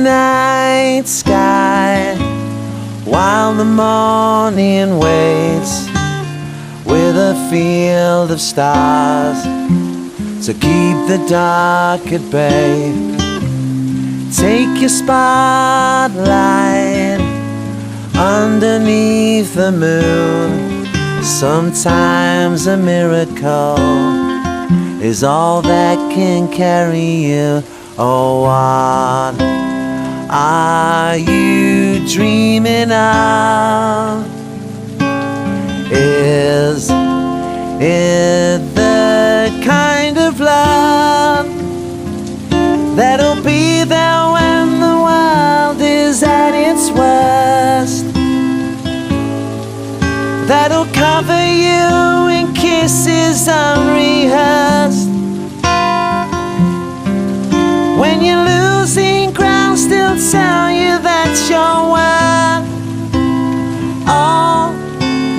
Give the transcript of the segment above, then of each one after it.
night sky while the morning waits with a field of stars to keep the dark at bay. Take your spotlight underneath the moon. Sometimes a miracle is all that can carry you. Oh, what are you dreaming of? Is it the kind of love that'll be there when the world is at its worst, that'll cover you in kisses unrehearsed? When you're losing ground, still tell you that you're worth all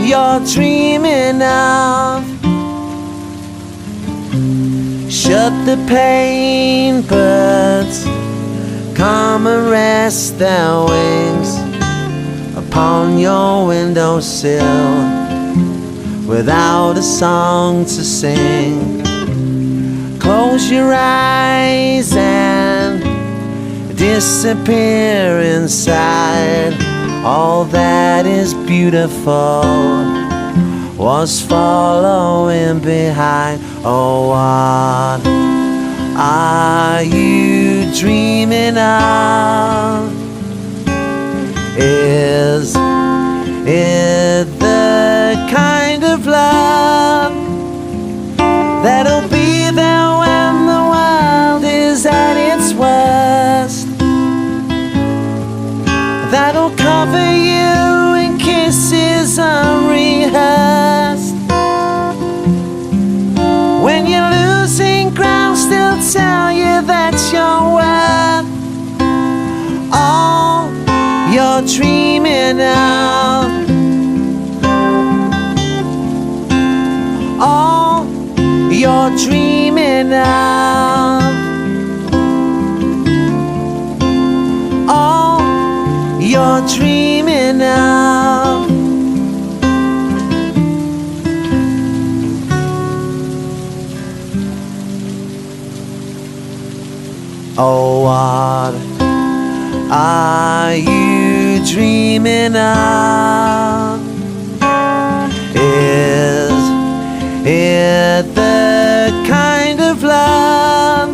you're dreaming of. Shut the pain birds, come and rest their wings upon your windowsill without a song to sing. Close your eyes and disappear inside. All that is beautiful was following behind. Oh, what are you dreaming of? Is it the kind of love that'll be there when the world is at its worst, that'll cover you in kisses unrehearsed? When you're losing ground, still tell you that you're worth all you're dreaming of. All you're dreaming of. All you're dreaming of. Oh, what are you dreaming of? Is it the kind of love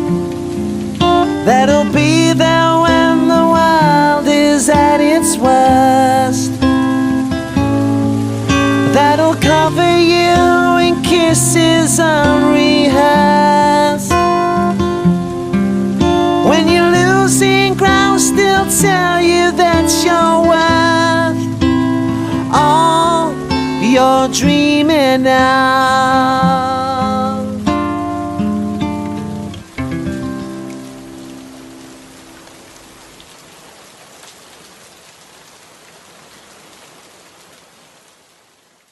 that'll be there when the world is at its worst, that'll cover you in kisses unrehearsed? When you're losing ground, still tell you that you're worth all you're dreaming of.